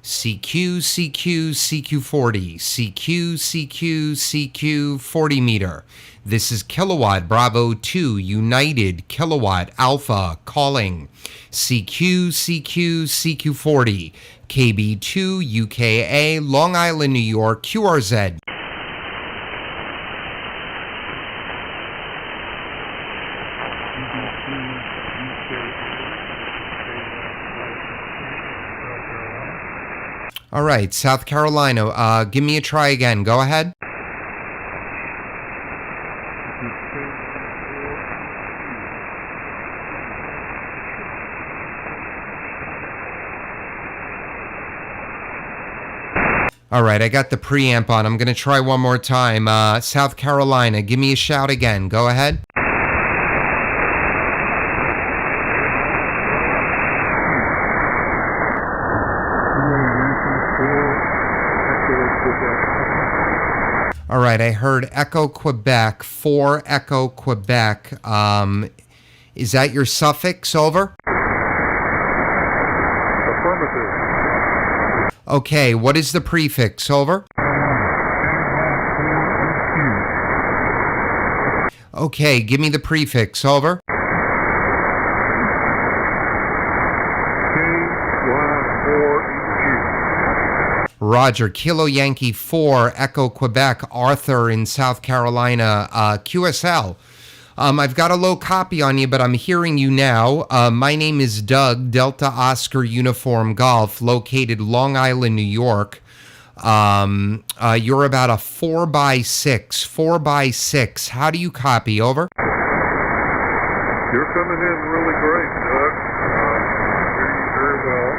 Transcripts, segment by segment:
CQ40, CQ40 meter. This is Kilowatt Bravo 2 United Kilowatt Alpha calling. CQ40, KB2 UKA, Long Island, New York, QRZ. All right, South Carolina, give me a try again. Go ahead. All right, I got the preamp on. I'm going to try one more time. South Carolina, give me a shout again. Go ahead. All right, I heard Echo Quebec, 4 Echo Quebec. Is that your suffix? Over? Affirmative. Okay, what is the prefix? Over? Okay, give me the prefix. Over? Roger, Kilo Yankee 4, Echo Quebec, Arthur in South Carolina, QSL. I've got a low copy on you, but I'm hearing you now. My name is Doug, Delta Oscar Uniform Golf, located Long Island, New York. You're about a 4x6, 4x6. How do you copy? Over? You're coming in really great, Doug. Hearing you very well.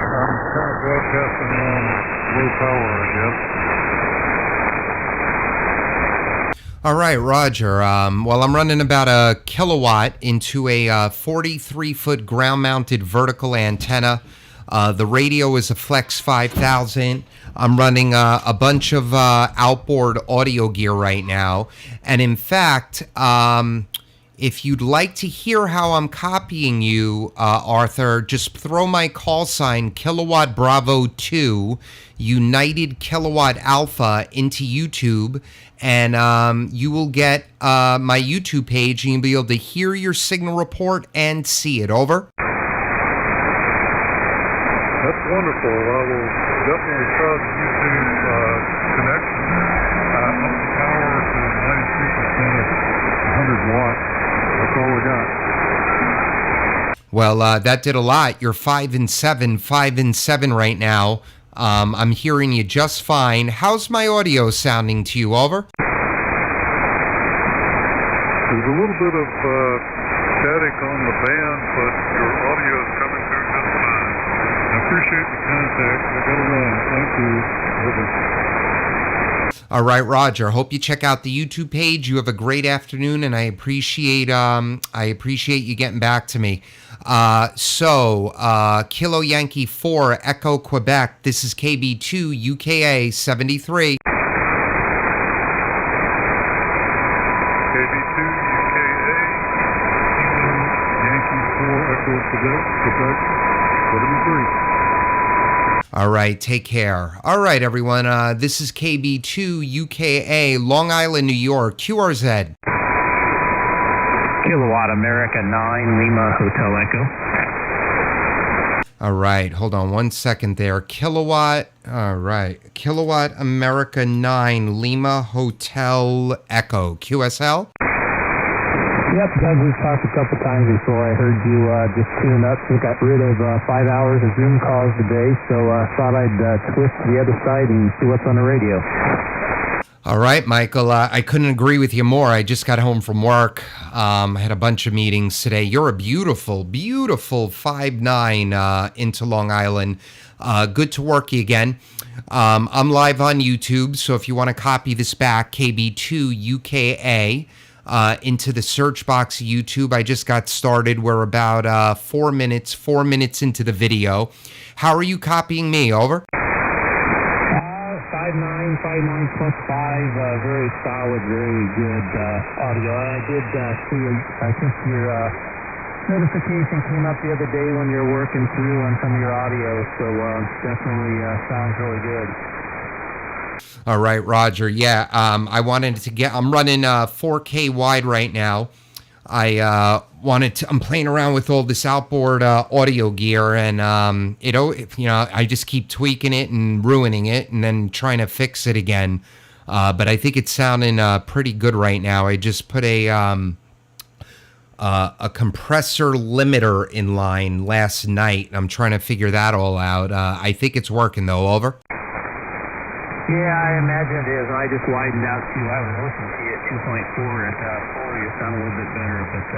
I'm kind of broadcasting on low power, I guess. All right, Roger. Well, I'm running about a kilowatt into a 43-foot ground-mounted vertical antenna. The radio is a Flex 5000. I'm running a bunch of outboard audio gear right now. And in fact, if you'd like to hear how I'm copying you, Arthur, just throw my call sign, Kilowatt Bravo 2, United Kilowatt Alpha, into YouTube, and you will get my YouTube page, and you'll be able to hear your signal report and see it. Over? That's wonderful. I will definitely try the YouTube connection. Up the power to 93% of 100 watts. That's all we got. Well, that did a lot. You're 5 and 7 right now. I'm hearing you just fine. How's my audio sounding to you? Over? There's a little bit of static on the band, but your audio is coming through just fine. I appreciate the contact. I gotta run. Thank you. Over. All right, Roger. Hope you check out the YouTube page. You have a great afternoon, and I appreciate you getting back to me. Kilo Yankee 4, Echo Quebec. This is KB2 UKA 73. KB2 UKA Yankee 4 Echo Quebec 73. All right, take care. All right, everyone. This is KB2 UKA, Long Island, New York, QRZ. Kilowatt America 9, Lima Hotel Echo. All right, hold on 1 second there. Kilowatt, all right. Kilowatt America 9, Lima Hotel Echo, QSL. Yep, Doug, we've talked a couple times before. I heard you just tune up. We got rid of 5 hours of Zoom calls today, so thought I'd twist to the other side and see what's on the radio. All right, Michael, I couldn't agree with you more. I just got home from work. I had a bunch of meetings today. You're a beautiful, beautiful 5'9" into Long Island. Good to work you again. I'm live on YouTube, so if you want to copy this back, KB2 UKA, into the search box of YouTube. I just got started. We're about 4 minutes into the video. How are you copying me? Over? 5'9" plus 5, very solid, very good audio. I did see, I think your notification came up the other day when you were working through on some of your audio, so definitely sounds really good. All right, Roger. Yeah, I wanted to get. I'm running 4K wide right now. I'm playing around with all this outboard audio gear, and I just keep tweaking it and ruining it, and then trying to fix it again. But I think it's sounding pretty good right now. I just put a compressor limiter in line last night. I'm trying to figure that all out. I think it's working though. Over. Yeah, I imagine it is. I just widened out too. I was listening to you at 2.4 at 4. You sound a little bit better, but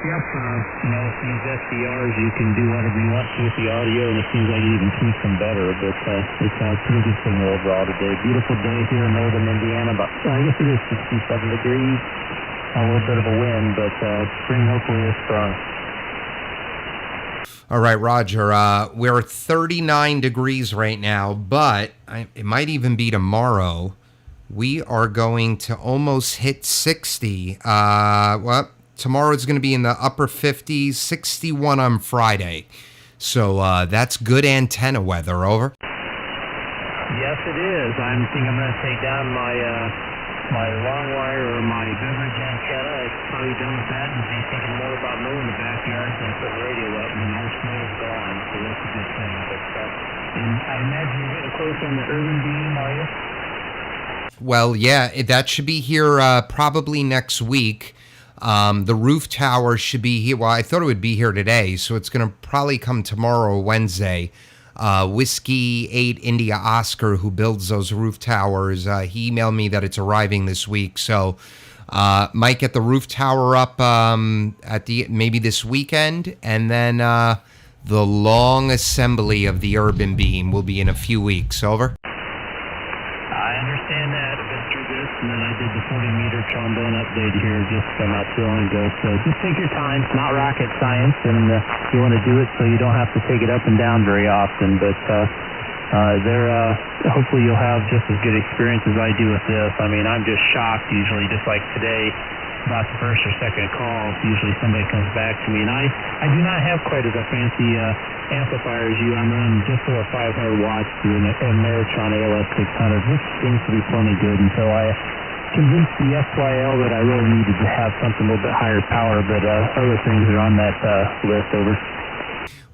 yep. If you use SDRs, you can do whatever you want to with the audio, and it seems like you even tweak them better. But it's a pretty good signal overall today. Beautiful day here in northern Indiana. I guess it is 67 degrees. A little bit of a wind, but spring hopefully is strong. All right, Roger. We're at 39 degrees right now, but it might even be tomorrow. We are going to almost hit 60. Tomorrow it's going to be in the upper 50s, 61 on Friday. So that's good antenna weather. Over. Yes, it is. I think I'm going to take down my long wire or my beverage antenna. I'm probably done with that and be thinking more about mowing the backyard than put the radio up, and our snow is gone, so that's a good thing. But and I imagine you're getting close on the urban beam, are you? Well, yeah, that should be here probably next week. The roof tower should be here. Well, I thought it would be here today, so it's going to probably come tomorrow, Wednesday. Whiskey 8 India Oscar, who builds those roof towers, he emailed me that it's arriving this week. So might get the roof tower up maybe this weekend, and then the long assembly of the urban beam will be in a few weeks. Over. I understand that. I've been through this, and then I did the 40-meter trombone update here just not too long ago. So just take your time. It's not rocket science, and you want to do it so you don't have to take it up and down very often. But hopefully you'll have just as good experience as I do with this. I mean, I'm just shocked usually, just like today, about the first or second call. Usually somebody comes back to me, and I do not have quite as a fancy amplifier as you. I'm running just over 500 watts through a Meritron ALS 600, which seems to be plenty good until I convinced the SYL that I really needed to have something a little bit higher power, but other things are on that list. Over.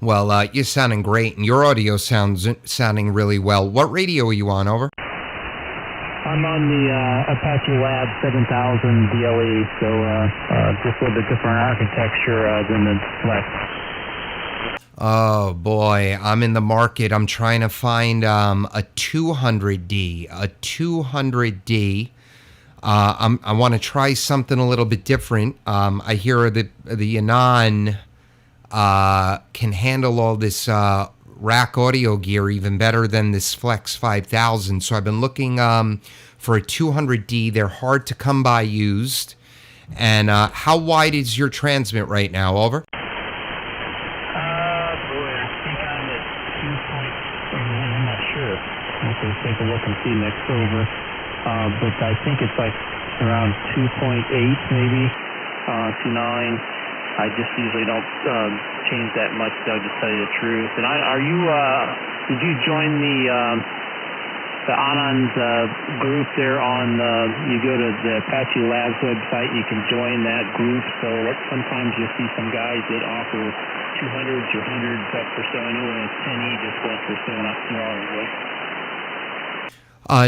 Well, you're sounding great, and your audio sounding really well. What radio are you on? Over. I'm on the Apache Lab 7000 DLE, so just a little bit different architecture than the Flex. Oh boy, I'm in the market. I'm trying to find a 200D. A 200D. I want to try something a little bit different. I hear the Anon can handle all this rack audio gear even better than this Flex 5000. So I've been looking for a 200D. They're hard to come by used. And how wide is your transmit right now? Over. Boy, I think I'm at 2. I'm not sure. I'll have to take a look and see next over. But I think it's like around 2.8 maybe, 2.9. I just usually don't change that much, Doug, to tell you the truth. And did you join the Anon's group there on, you go to the Apache Labs website, you can join that group. So sometimes you'll see some guys that offer 200s or 100s up for sale. I know when it's 10E just went for sale not too long ago.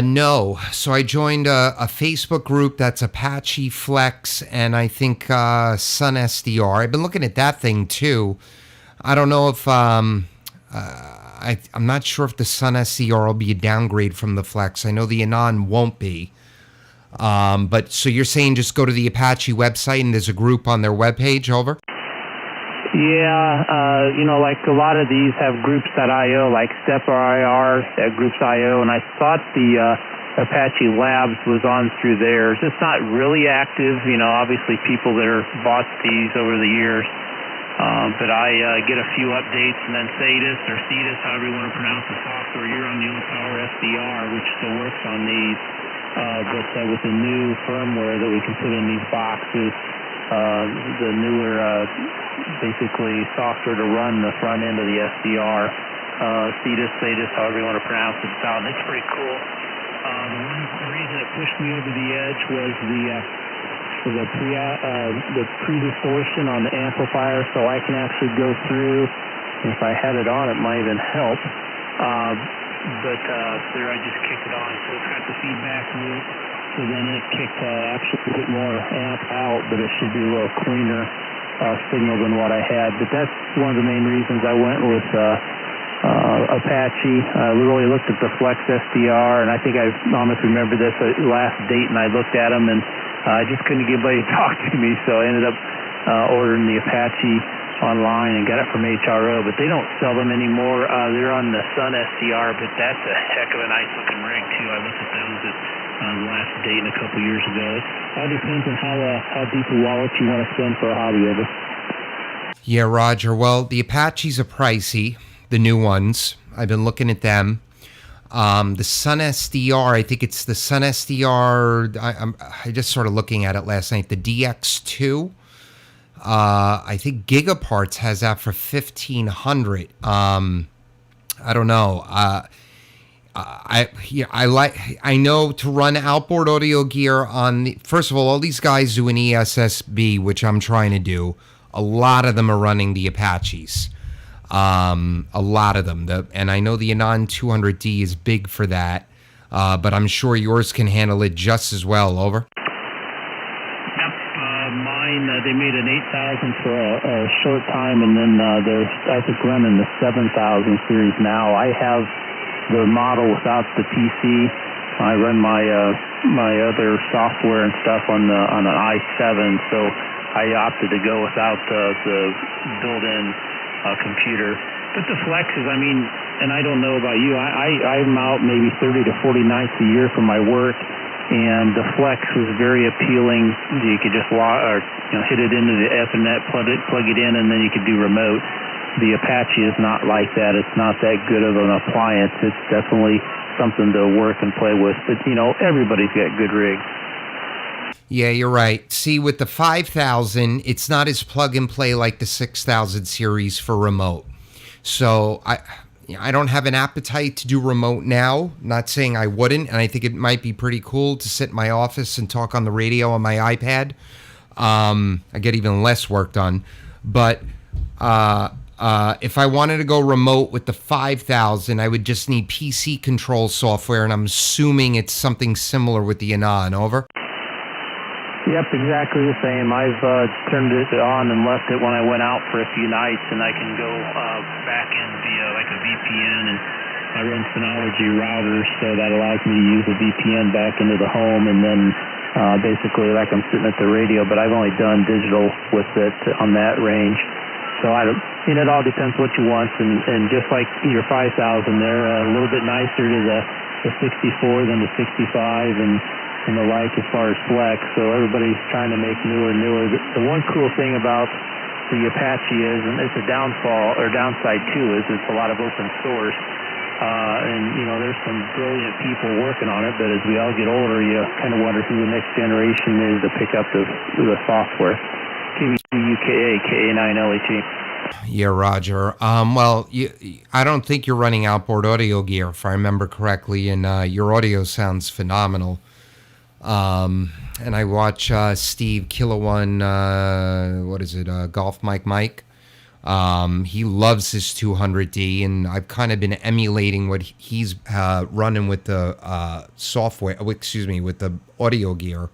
No. So I joined a Facebook group that's Apache Flex and I think Sun SDR. I've been looking at that thing too. I don't know if I'm not sure if the Sun SDR will be a downgrade from the Flex. I know the Anon won't be. But so you're saying just go to the Apache website and there's a group on their webpage. Over. Yeah, like a lot of these have groups.io, like StepIR, groups.io, and I thought the Apache Labs was on through theirs. It's not really active, obviously people that are bought these over the years, but I get a few updates, and then Cetus or Cetus, however you want to pronounce the software, you're on the old Power SDR, which still works on these, but with the new firmware that we can put in these boxes, the newer, basically software to run the front end of the SDR. Cetus, however you want to pronounce it, sound. It's pretty cool. The reason it pushed me over the edge was the pre-distortion on the amplifier, so I can actually go through. If I had it on, it might even help. But there I just kicked it on, so it's got the feedback loop. So then it kicked actually a bit more amp out, but it should be a little cleaner signal than what I had. But that's one of the main reasons I went with Apache. I really looked at the Flex SDR, and I think I almost remember this last date, and I looked at them, and I just couldn't get anybody to talk to me, so I ended up ordering the Apache online and got it from HRO, but they don't sell them anymore. They're on the Sun SDR, but that's a heck of a nice looking rig too. I looked at those at the last date a couple years ago. It all depends on how deep a wallet you want to spend for a hobby, over. Yeah, Roger. Well, the Apaches are pricey, the new ones. I've been looking at them. The Sun SDR, I think it's the Sun SDR. I just sort of looking at it last night. The DX2. I think Gigaparts has that for $1,500. I don't know. I know to run outboard audio gear on first of all these guys do an ESSB, which I'm trying to do. A lot of them are running the Apaches. A lot of them. And I know the Anon 200D is big for that. But I'm sure yours can handle it just as well. Over. They made an 8,000 for a short time, and then they're, I think, running the 7,000 series now. I have the model without the PC. I run my other software and stuff on an i7, so I opted to go without the built-in computer. But the Flexes, I mean, and I don't know about you, I'm out maybe 30 to 40 nights a year for my work. And the Flex was very appealing. You could just hit it into the Ethernet, plug it in, and then you could do remote. The Apache is not like that. It's not that good of an appliance. It's definitely something to work and play with. But, everybody's got good rigs. Yeah, you're right. See, with the 5000, it's not as plug and play like the 6000 series for remote. So I don't have an appetite to do remote now. Not saying I wouldn't, and I think it might be pretty cool to sit in my office and talk on the radio on my iPad. I get even less work done. But if I wanted to go remote with the 5000, I would just need PC control software, and I'm assuming it's something similar with the Anon. Over. Yep, exactly the same. I've turned it on and left it when I went out for a few nights, and I can go back in via like a VPN, and I run Synology routers, so that allows me to use a VPN back into the home, and then basically like I'm sitting at the radio, but I've only done digital with it on that range. So it all depends what you want, and just like your 5000, they're a little bit nicer to the 64 than the 65, and the like as far as Flex, so everybody's trying to make newer and newer. The one cool thing about the Apache is, and it's a downside too, is it's a lot of open source, and there's some brilliant people working on it, but as we all get older, you kind of wonder who the next generation is to pick up the software. KBUKA, KA9LHE. Yeah, Roger. Well, I don't think you're running outboard audio gear, if I remember correctly, and your audio sounds phenomenal. And I watch Steve Kilo One, Golf Mike. He loves his 200D, and I've kind of been emulating what he's running with the software, with the audio gear.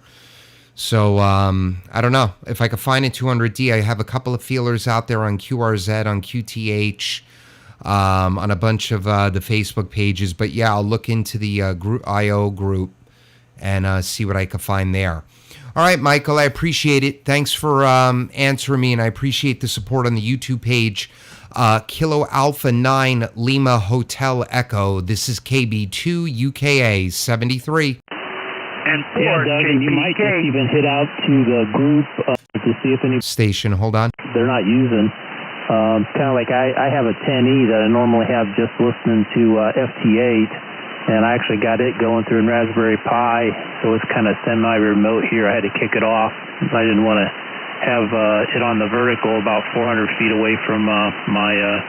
So I don't know. If I could find a 200D, I have a couple of feelers out there on QRZ, on QTH, on a bunch of the Facebook pages. But yeah, I'll look into the IO group and see what I can find there. All right, Michael, I appreciate it. Thanks for answering me, and I appreciate the support on the YouTube page. Kilo Alpha 9 Lima Hotel Echo. This is KB2 UKA 73. And for Doug, and you might just even hit out to the group to see if any station, hold on, they're not using. It's kind of like I have a 10E that I normally have just listening to FT8. And I actually got it going through in Raspberry Pi, so it's kind of semi-remote here. I had to kick it off. I didn't want to have it on the vertical about 400 feet away from my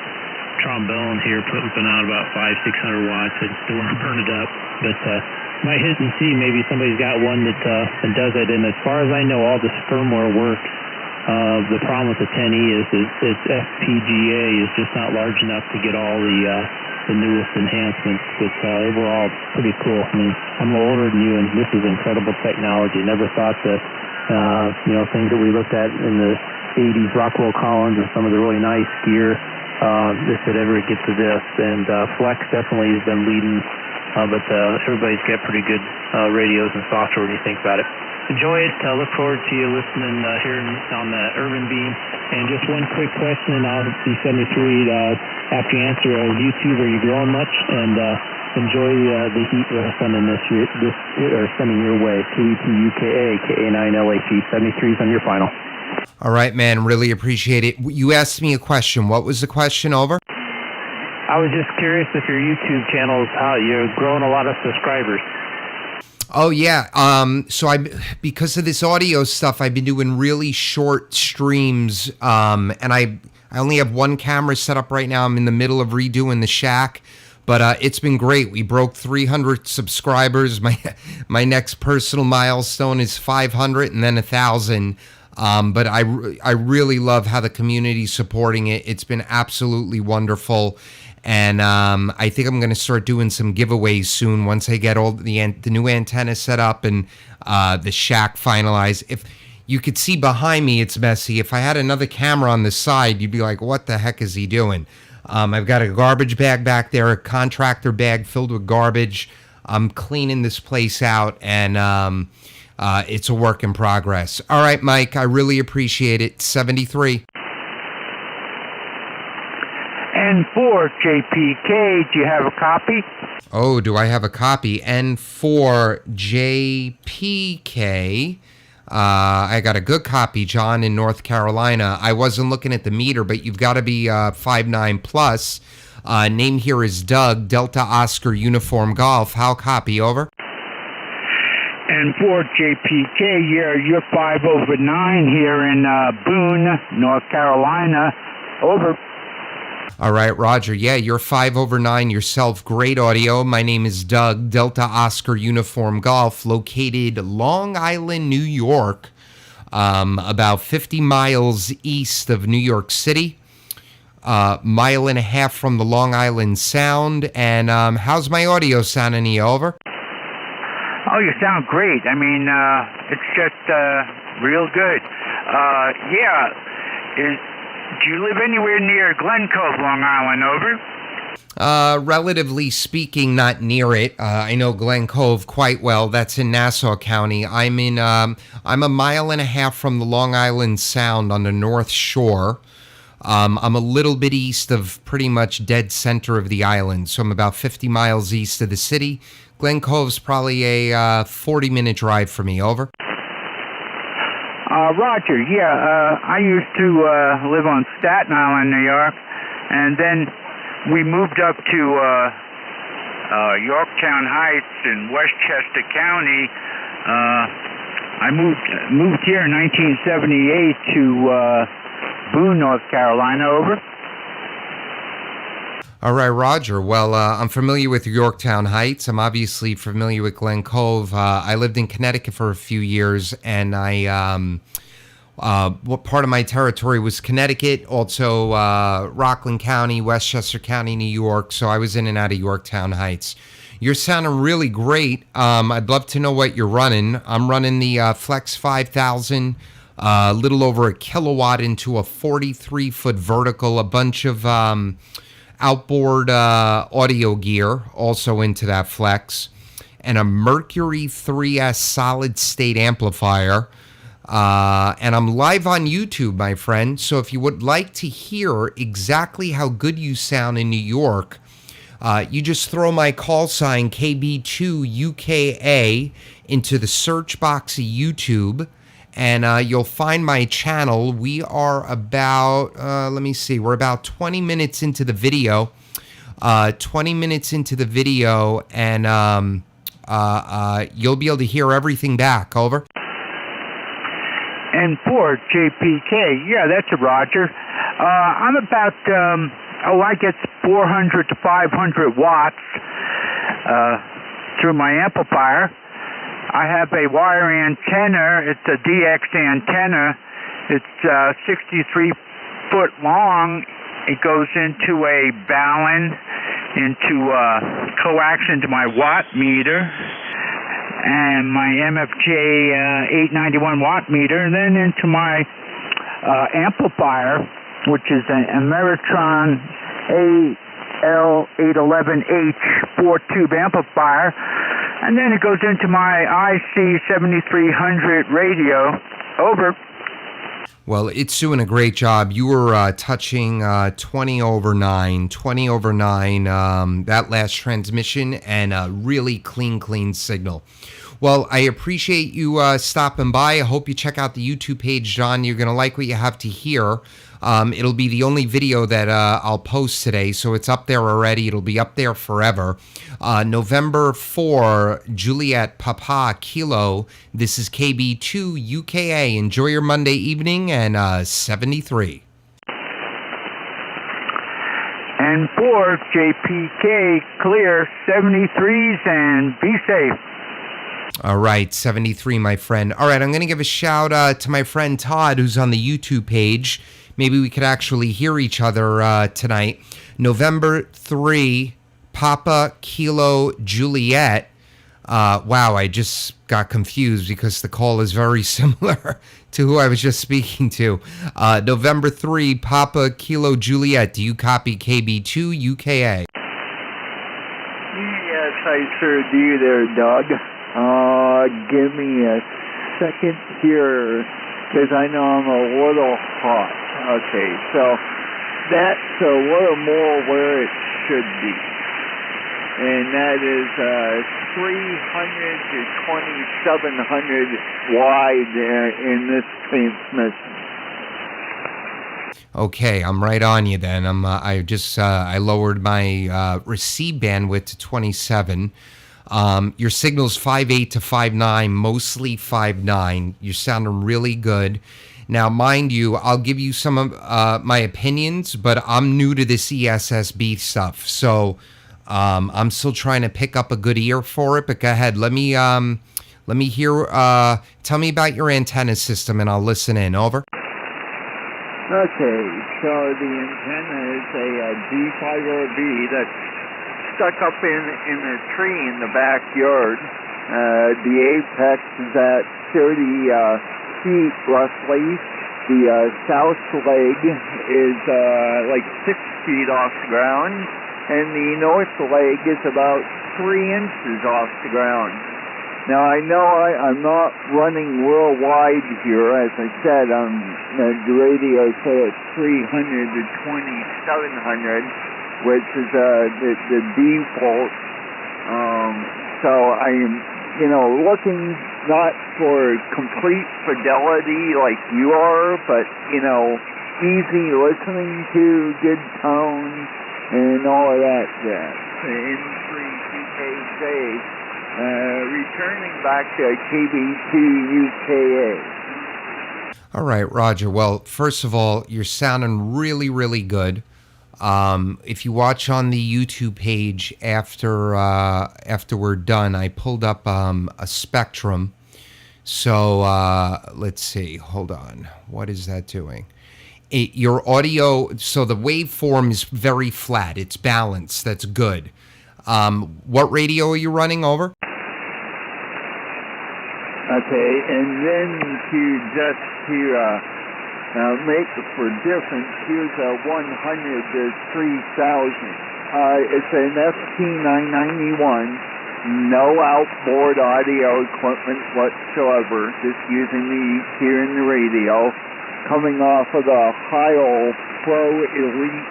trombone here, pumping out about 500-600 watts. I don't want to burn it up, but might hit and see. Maybe somebody's got one that does it. And as far as I know, all this firmware works. The problem with the 10E is its FPGA is just not large enough to get all the newest enhancements, but overall pretty cool. I mean, I'm a little older than you, and this is incredible technology. Never thought that things that we looked at in the 80s, Rockwell Collins and some of the really nice gear, this would ever get to this. And Flex definitely has been leading, but everybody's got pretty good radios and software when you think about it. Enjoy it. Look forward to you listening here on the Urban Beam. And just one quick question, and I'll be 73 after you answer. YouTube, are you growing much? And enjoy the heat we're sending sending your way. KETUKA, KA9LAC, 73's on your final. All right, man. Really appreciate it. You asked me a question. What was the question? Over? I was just curious if your YouTube channel is how you're growing a lot of subscribers. Oh yeah. So because of this audio stuff, I've been doing really short streams. And I only have one camera set up right now. I'm in the middle of redoing the shack, but it's been great. We broke 300 subscribers. My next personal milestone is 500 and then 1,000. But I really love how the community's supporting it. It's been absolutely wonderful. And I think I'm going to start doing some giveaways soon once I get all the new antenna set up and the shack finalized. If you could see behind me, it's messy. If I had another camera on the side, you'd be like, what the heck is he doing? I've got a garbage bag back there, a contractor bag filled with garbage. I'm cleaning this place out, and it's a work in progress. All right, Mike, I really appreciate it. 73. N4 JPK, do you have a copy? Oh, do I have a copy? N4 JPK. I got a good copy, John, in North Carolina. I wasn't looking at the meter, but you've got to be 5'9 plus. Name here is Doug, Delta Oscar Uniform Golf. How copy? Over. N4 JPK, you're 5/9 here in Boone, North Carolina. Over. All right, Roger. Yeah, you're 5/9 yourself. Great audio. My name is Doug, Delta Oscar Uniform Golf, located Long Island, New York, about 50 miles east of New York City, mile and a half from the Long Island Sound. And how's my audio sounding to you? Over? Oh, you sound great. I mean, it's just real good. Do you live anywhere near Glen Cove, Long Island? Over. Relatively speaking, not near it. I know Glen Cove quite well. That's in Nassau County. I'm a mile and a half from the Long Island Sound on the North Shore. I'm a little bit east of pretty much dead center of the island, so I'm about 50 miles east of the city. Glen Cove's probably a 40-minute drive for me. Over. Roger, I used to live on Staten Island, New York, and then we moved up to Yorktown Heights in Westchester County. I moved here in 1978 to Boone, North Carolina. Over. All right, Roger. Well, I'm familiar with Yorktown Heights. I'm obviously familiar with Glen Cove. I lived in Connecticut for a few years, and what part of my territory was Connecticut, also Rockland County, Westchester County, New York. So I was in and out of Yorktown Heights. You're sounding really great. I'd love to know what you're running. I'm running the Flex 5000, a little over a kilowatt into a 43-foot vertical, a bunch of outboard audio gear also into that Flex, and a Mercury 3S solid-state amplifier. And I'm live on YouTube, my friend. So if you would like to hear exactly how good you sound in New York, you just throw my call sign KB2UKA into the search box of YouTube, and you'll find my channel. We are about, we're about 20 minutes into the video. 20 minutes into the video, and you'll be able to hear everything back. Over. And 4 JPK. Yeah, that's a Roger. I'm about, I get 400 to 500 watts through my amplifier. I have a wire antenna. It's a DX antenna. It's 63 foot long. It goes into a balun, into coax into my watt meter and my MFJ 891 watt meter, and then into my amplifier, which is an Ameritron AL811H 4-tube amplifier, and then it goes into my IC7300 radio. Over. Well, it's doing a great job. You were touching 20 over 9, that last transmission, and a really clean signal. Well, I appreciate you stopping by. I hope you check out the YouTube page, John. You're going to like what you have to hear. It'll be the only video that I'll post today, so it's up there already. It'll be up there forever. November 4, Juliet Papa Kilo. This is KB2 UKA. Enjoy your Monday evening, and 73. And 4 JPK, clear 73s, and be safe. All right, 73, my friend. All right, I'm going to give a shout to my friend Todd, who's on the YouTube page. Maybe we could actually hear each other tonight. November 3, Papa Kilo Juliet. Wow, I just got confused because the call is very similar to who I was just speaking to. November 3, Papa Kilo Juliet. Do you copy KB2 UKA? Yes, I sure do there, Doug. Give me a second here, because I know I'm a little hot. Okay, so that's a little more where it should be. And that is 300 to 2700 wide in this transmission. Okay, I'm right on you then. I lowered my receive bandwidth to 27. Your signal's 5.8 to 5.9, mostly 5.9. You're sounding really good. Now, mind you, I'll give you some of my opinions, but I'm new to this ESSB stuff, so I'm still trying to pick up a good ear for it. But go ahead, let me hear. Tell me about your antenna system, and I'll listen in. Over. Okay, so the antenna is a D5RB that's stuck up in a tree in the backyard. The apex is at 30 feet roughly. The south leg is like 6 feet off the ground, and the north leg is about 3 inches off the ground. Now I know I'm not running real wide here. As I said, the radio said it's 300 to 2700, which is the default. So I am, looking not for complete fidelity like you are, but, easy listening to, good tone, and all of that jazz. N3CK returning back to KB2 UKA. All right, Roger. Well, first of all, you're sounding really, really good. If you watch on the YouTube page after we're done, I pulled up a spectrum. So let's see. Hold on. What is that doing? Your audio. So the waveform is very flat. It's balanced. That's good. What radio are you running over? Okay, and then to make for difference, here's a 100 to 3000. It's an FT991, no outboard audio equipment whatsoever, just using the EQ and the radio, coming off of the Heil Pro Elite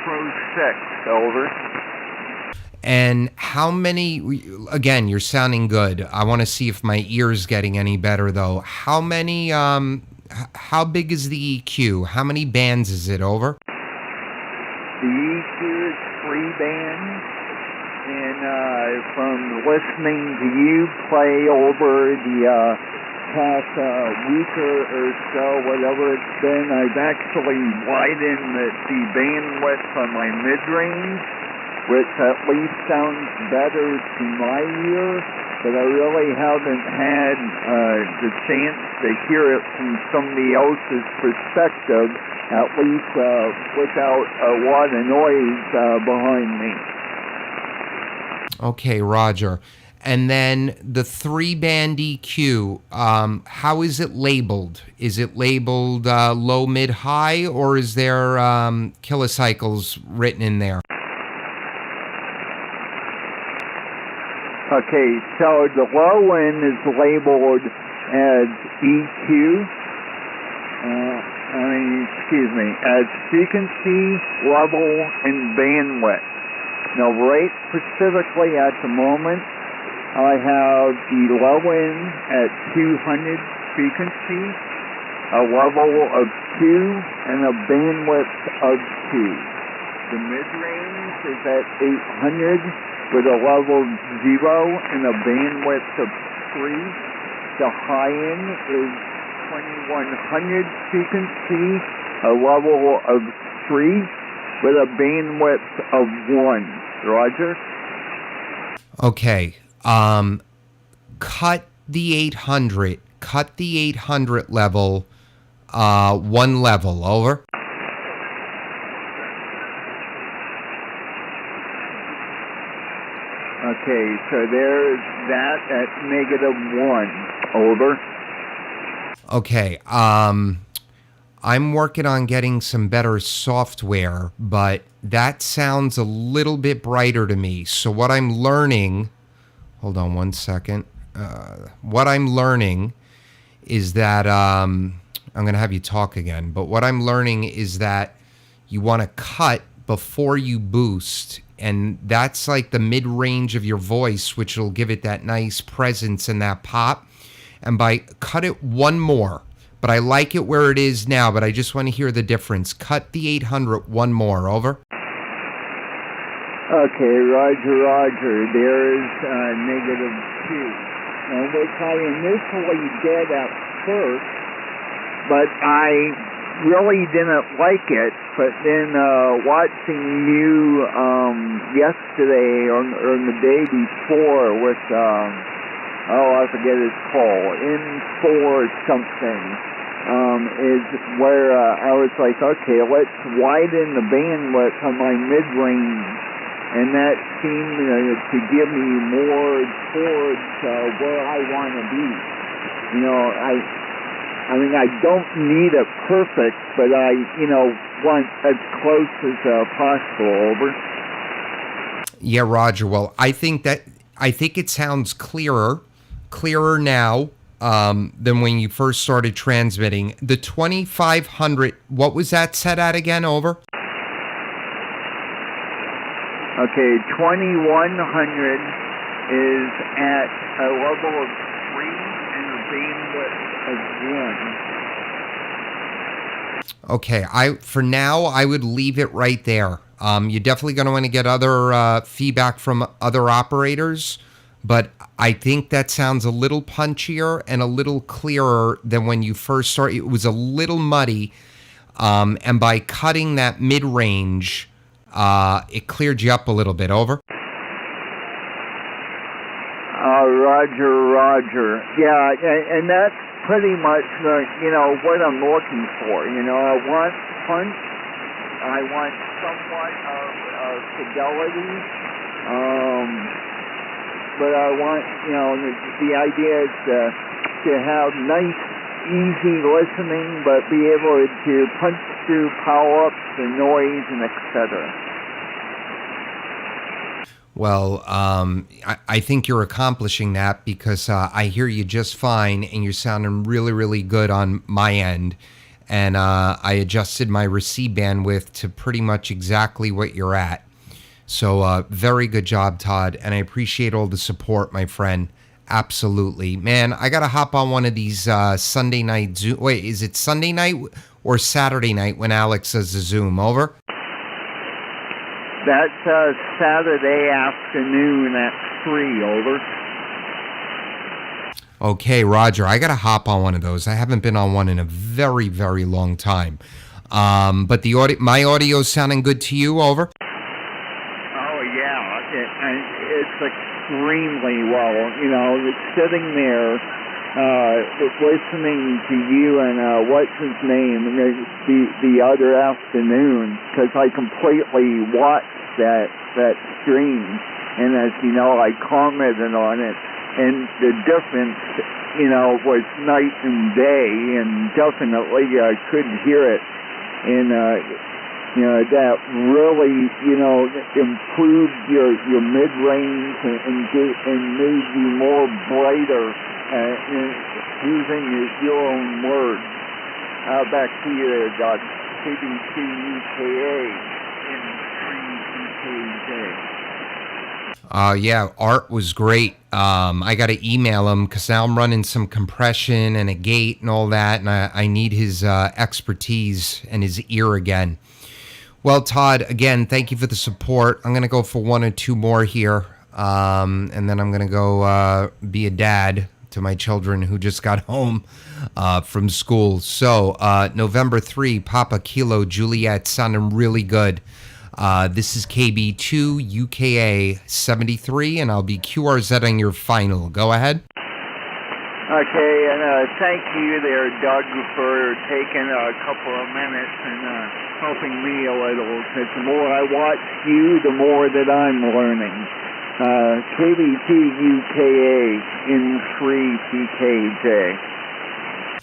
Pro 6, over. And how many, again, you're sounding good. I want to see if my ear's getting any better, though. How many, how big is the EQ? How many bands is it, over? The EQ is 3 bands, and from listening to you play over the past week or so, whatever it's been, I've actually widened the bandwidth on my mid-range, which at least sounds better to my ear, but I really haven't had the chance to hear it from somebody else's perspective, at least without a lot of noise behind me. Okay, Roger. And then the 3-band EQ, how is it labeled? Is it labeled low, mid, high, or is there kilocycles written in there? Okay, so the low end is labeled as EQ, as frequency, level, and bandwidth. Now, right specifically at the moment, I have the low end at 200 frequency, a level of 2, and a bandwidth of 2. The mid-range is at 800 with a level of 0 and a bandwidth of 3. The high end is 2100 frequency, a level of 3 with a bandwidth of 1. Roger? Okay. Cut the 800. Cut the 800 level, 1 level. Over. Okay, so there's that at -1. Over. Okay. I'm working on getting some better software, but that sounds a little bit brighter to me. So what I'm learning, hold on one second. What I'm learning is that, I'm going to have you talk again, but what I'm learning is that you want to cut before you boost. And that's like the mid-range of your voice, which will give it that nice presence and that pop. And by cut it 1 more. But I like it where it is now, but I just want to hear the difference. Cut the 800 1 more. Over. Okay, Roger. There's -2. Which I initially did at first, but I really didn't like it. But then watching you yesterday or the day before with, I forget his call, N4 something, is where I was like, okay, let's widen the bandwidth on my mid-range, and that seemed to give me more towards where I want to be. I don't need it perfect, but I, want as close as possible. Over. Yeah, Roger. Well, I think it sounds clearer now than when you first started transmitting. The 2500, what was that set at again? Over. Okay, 2100 is at a level of 3 and a bandwidth of 1. Okay, for now, I would leave it right there. You're definitely going to want to get other feedback from other operators, but I think that sounds a little punchier and a little clearer than when you first started. It was a little muddy, and by cutting that mid-range, it cleared you up a little bit. Over. Roger. Yeah, and that's pretty much what I'm looking for. I want punch. I want somewhat of fidelity. But I want, the idea is to have nice, easy listening, but be able to punch through power-ups and noise and etc. Well, I think you're accomplishing that because I hear you just fine and you're sounding really, really good on my end. And I adjusted my receive bandwidth to pretty much exactly what you're at. So very good job, Todd. And I appreciate all the support, my friend. Absolutely. Man, I got to hop on one of these Sunday night Zoom. Wait, is it Sunday night or Saturday night when Alex does the Zoom? Over? That's Saturday afternoon at 3, over. Okay, Roger, I got to hop on one of those. I haven't been on one in a very, very long time. But my audio's sounding good to you, over? Oh, yeah. It's extremely well. It's sitting there listening to you and what's his name the other afternoon, because I completely watched that stream. And as you know, I commented on it. And the difference, was night and day, and definitely I could hear it. And, that really, improved your mid-range and made you more brighter, using your own words. Back to you there, Doug. KB2UKA in 3UKJ. Yeah, Art was great. I got to email him because now I'm running some compression and a gate and all that, and I need his expertise and his ear again. Well, Todd, again, thank you for the support. I'm going to go for one or two more here, and then I'm going to go be a dad to my children who just got home from school. So, November 3, Papa Kilo Juliet, sounding really good. This is KB2 UKA 73, and I'll be QRZing your final. Go ahead. Okay, and thank you there, Doug, for taking a couple of minutes and helping me a little. Because the more I watch you, the more that I'm learning. KB2 UKA in 3 PKJ.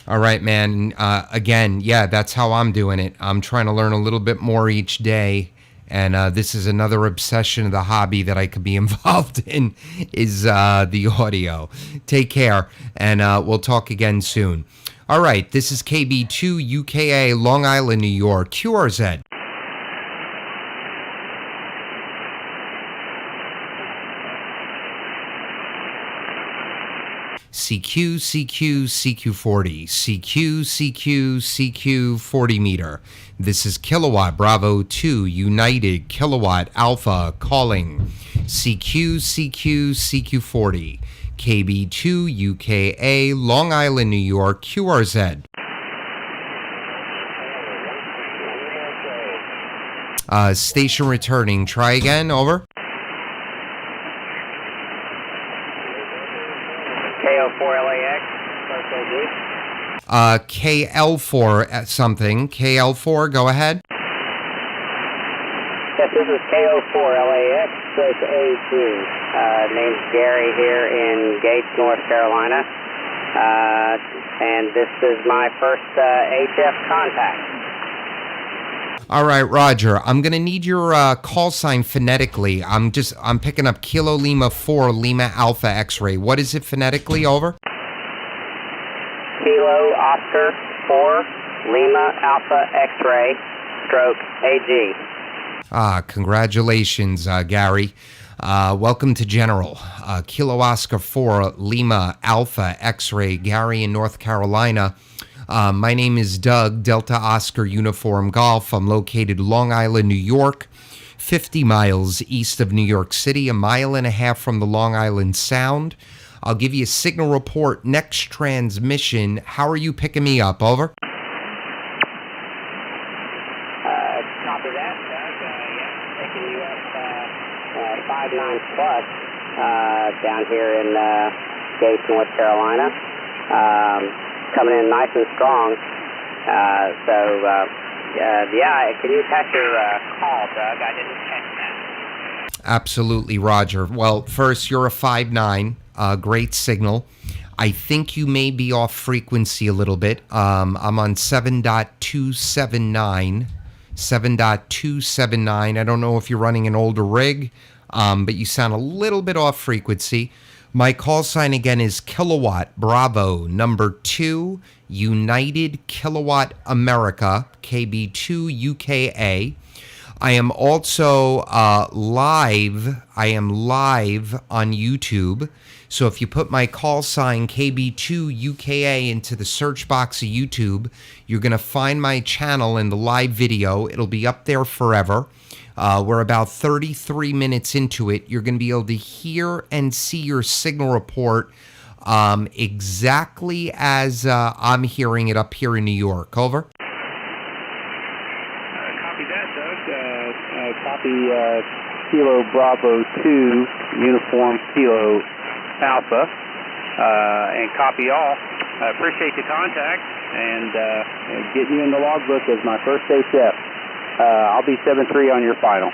All right, man. Again, yeah, that's how I'm doing it. I'm trying to learn a little bit more each day. And this is another obsession of the hobby that I could be involved in, is the audio. Take care, and we'll talk again soon. All right, this is KB2 UKA, Long Island, New York, QRZ. CQ, CQ, CQ40, CQ, CQ, CQ 40 meter. This is Kilowatt Bravo 2 United Kilowatt Alpha calling CQ, CQ, CQ40, KB2 UKA, Long Island, New York, QRZ. Station returning. Try again. Over. KL4 at something. KL4, go ahead. Yes, this is KO4LAX, it's A2. Name's Gary here in Gates, North Carolina. And this is my first HF contact. All right, Roger. I'm going to need your call sign phonetically. I'm picking up Kilo Lima 4 Lima Alpha X-ray. What is it phonetically? Over. Kilo Oscar 4 Lima Alpha X-ray stroke AG. Congratulations, Gary. Welcome to General. Kilo Oscar 4 Lima Alpha X-ray, Gary in North Carolina. My name is Doug, Delta Oscar Uniform Golf. I'm located Long Island, New York, 50 miles east of New York City, a mile and a half from the Long Island Sound. I'll give you a signal report next transmission. How are you picking me up? Over. Copy that, Doug. Yeah, picking you up 59 plus down here in Gates, North Carolina. Coming in nice and strong. Can you catch your call, Doug? I didn't catch that. Absolutely, Roger. Well, first, you're a 5'9", great signal. I think you may be off frequency a little bit. I'm on 7.279. 7.279. I don't know if you're running an older rig, but you sound a little bit off frequency. My call sign again is Kilowatt Bravo number 2 United Kilowatt America, KB2 UKA. I am also live. I am live on YouTube. So if you put my call sign KB2 UKA into the search box of YouTube, you're going to find my channel in the live video. It'll be up there forever. We're about 33 minutes into it. You're going to be able to hear and see your signal report exactly as I'm hearing it up here in New York. Over. Copy that, Doug. Copy Kilo Bravo 2, Uniform Kilo Alpha, and copy all. I appreciate the contact and getting you in the logbook as my first HF. I'll be 7-3 on your final.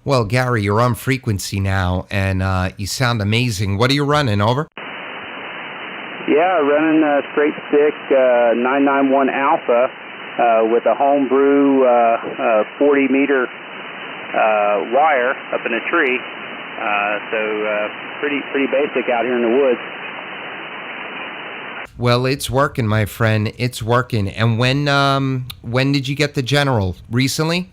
Well, Gary, you're on frequency now, and you sound amazing. What are you running? Over. Yeah, running straight stick 991 Alpha with a homebrew 40-meter wire up in a tree. So pretty basic out here in the woods. Well, it's working, my friend. It's working. And when did you get the General? Recently?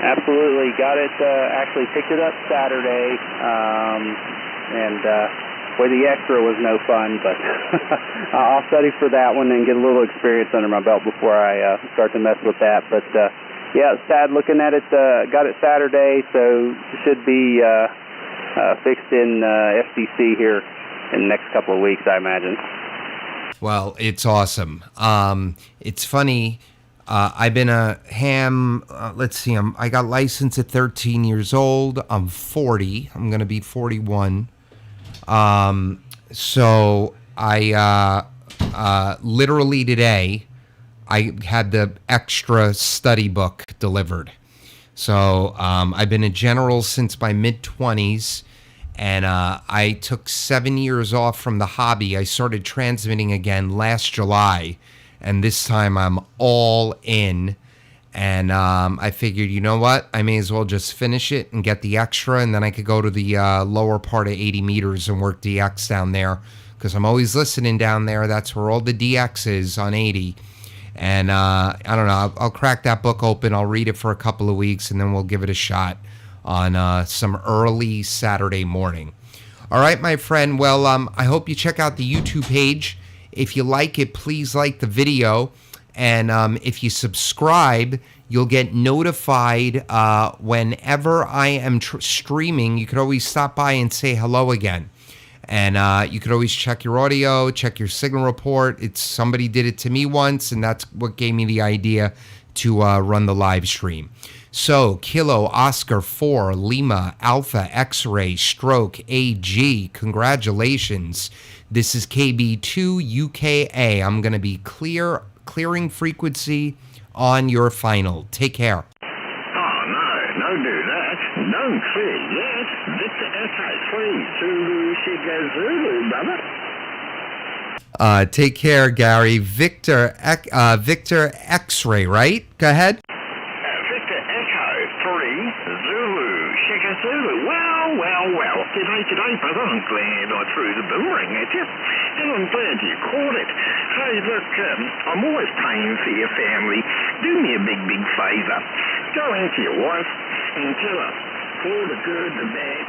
Absolutely. Got it. Actually picked it up Saturday. And boy, the extra was no fun, but I'll study for that one and get a little experience under my belt before I start to mess with that. But yeah, sad looking at it. Got it Saturday, so should be fixed in FCC here in the next couple of weeks, I imagine. Well, it's awesome. It's funny. I've been a ham. Let's see. I got licensed at 13 years old. I'm 40. I'm going to be 41. So I literally today I had the extra study book delivered. So I've been a general since my mid-20s. And I took 7 years off from the hobby. I started transmitting again last July, and this time I'm all in. And I figured, you know what? I may as well just finish it and get the extra, and then I could go to the lower part of 80 meters and work DX down there, because I'm always listening down there. That's where all the DX is on 80. And I don't know. I'll crack that book open. I'll read it for a couple of weeks, and then we'll give it a shot on some early Saturday morning. All right, my friend. Well, I hope you check out the YouTube page. If you like it, please like the video. And if you subscribe, you'll get notified whenever I am streaming. You could always stop by and say hello again. And you could always check your audio, check your signal report. Somebody did it to me once, and that's what gave me the idea to run the live stream. So, Kilo, Oscar 4, Lima, Alpha, X-Ray, Stroke, AG, congratulations. This is KB2 UKA. I'm going to be clearing frequency on your final. Take care. Oh, no, don't do that. Don't clear yet. Victor Echo 3, Zulu, Sugar Zulu, brother. Take care, Gary. Victor X-Ray, right? Go ahead. Victor Echo 3, Zulu, Sugar Zulu. Well. G'day, brother. I'm glad I threw the boomerang at you. And I'm glad you caught it. Hey, look, I'm always praying for your family. Do me a big favour. Go into your wife and tell her all the good, the bad,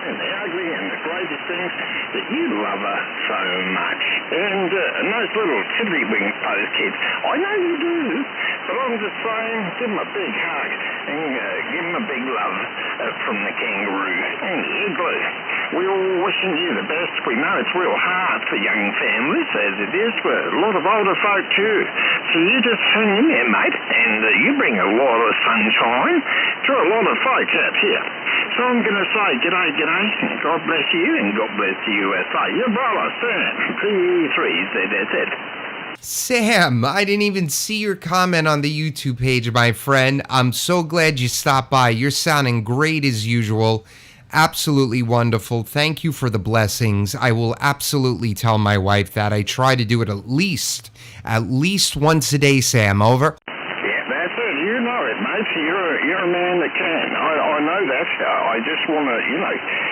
and the ugly, and the greatest things, that you love her so much. And those little tiddlywink post kids, I know you do, but I'm just saying, give them a big hug, and give them a big love from the kangaroo and the igloo. We're all wishing you the best. We know it's real hard for young families, as it is for a lot of older folk too. So you just hang in there, mate, and you bring a lot of sunshine to a lot of folks out here. So I'm going to say g'day, God bless you, and God bless the USA. Your brother, Sam, PE3ZSZ. Sam, I didn't even see your comment on the YouTube page, my friend. I'm so glad you stopped by. You're sounding great as usual. Absolutely wonderful. Thank you for the blessings. I will absolutely tell my wife that. I try to do it at least once a day, Sam. Over. Yeah, that's it. You know it, mate. You're a man that can. I know that. I just want to,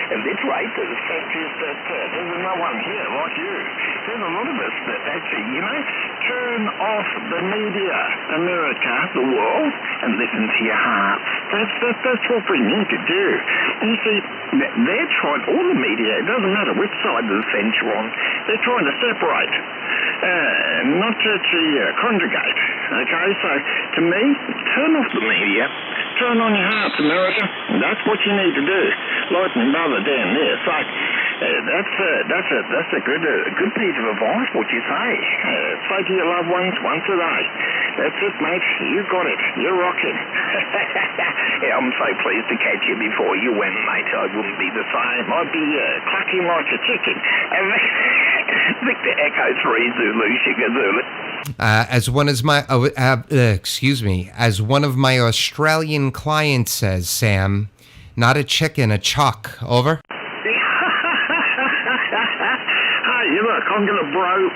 alliterate the fact is that there's no one here like you. There's a lot of us that actually, turn off the media, America, the world, and listen to your hearts. That's what we need to do. You see, they're trying, all the media, it doesn't matter which side of the fence you're on, they're trying to separate, not to conjugate. Okay, so to me, turn off the media, turn on your hearts, America. That's what you need to do. Like my brother down there. So That's a good piece of advice. What you say? Say to your loved ones once a day. That's it, mate. You got it. You're rocking. Yeah, I'm so pleased to catch you before you went, mate. I wouldn't be the same. I'd be clucking like a chicken. Victor Echo 3 Zulu Sugar Zulu. As one of my Australian clients says, Sam, not a chicken, a chuck. Over. Hey, look, I'm gonna blow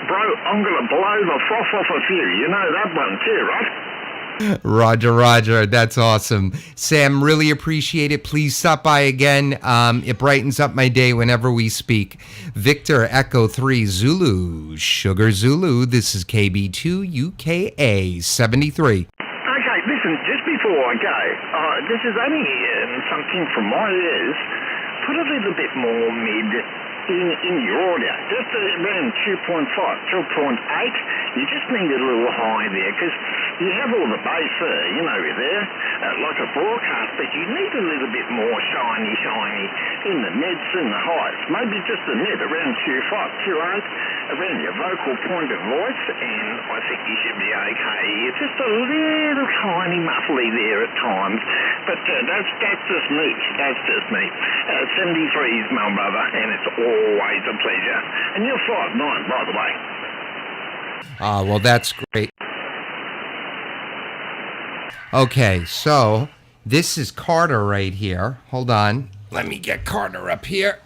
the froth off a few. You know that one too, right? Roger. That's awesome. Sam, really appreciate it. Please stop by again. It brightens up my day whenever we speak. Victor Echo 3 Zulu, Sugar Zulu. This is KB2 UKA 73. Okay, listen, just before I go, this is only something from my ears. Put a little bit more mid in your audio, just around 2.5, 2.8. You just need a little high there because you have all the bass there, there, like a broadcast, but you need a little bit more shiny in the mids and the highs. Maybe just the mid around 2.5, 2.8, around your vocal point of voice, and I think you should be okay. It's just a little tiny muffly there at times, but that's just me. That's just me. 73's my brother, and it's always a pleasure. And you're 5'9", by the way. Well, that's great. Okay, so this is Carter right here. Hold on. Let me get Carter up here.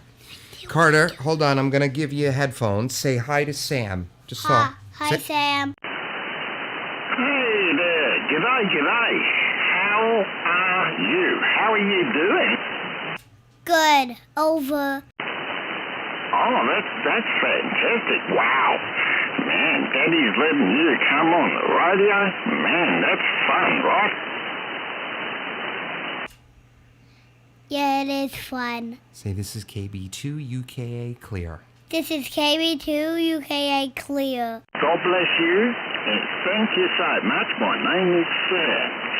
Carter, hold on. I'm going to give you headphones. Say hi to Sam. Just Hi, say, Sam. Hey there. G'day. How are you? How are you doing? Good. Over. Oh, that's fantastic. Wow. Man, Daddy's letting you come on the radio? Man, that's fun, right? Yeah, it is fun. say this is KB2 UKA clear. This is KB2 UKA clear. God bless you, and thank you so much. My name is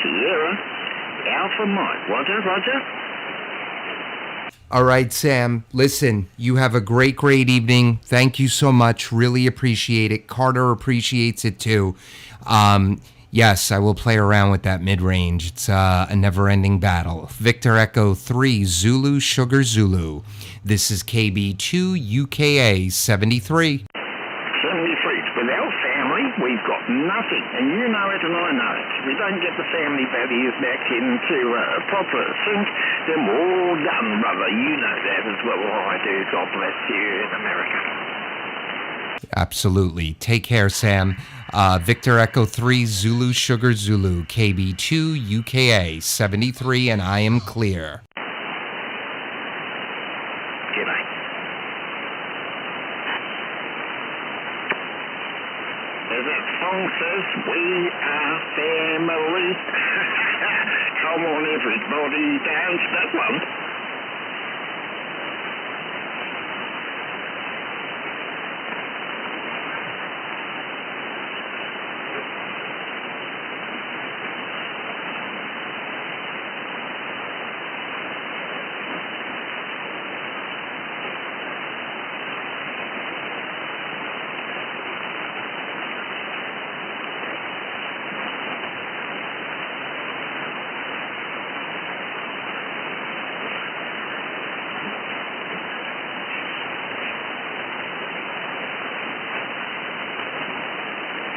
Sierra Alpha Mike. Roger. All right, Sam, listen, you have a great evening. Thank you so much. Really appreciate it. Carter appreciates it too. Yes, I will play around with that mid-range. It's a never-ending battle. Victor Echo 3 Zulu Sugar Zulu. This is KB2 UKA 73. 73. Without family, we've got nothing. And you know it and I know it. If we don't get the family values back into a proper sync, then we're all done, brother. You know that as well as I do. God bless you in America. Absolutely. Take care, Sam. Victor Echo 3 Zulu Sugar Zulu. KB2 UKA 73, and I am clear. G'day. As that song says, we are family. Come on, everybody, dance that one.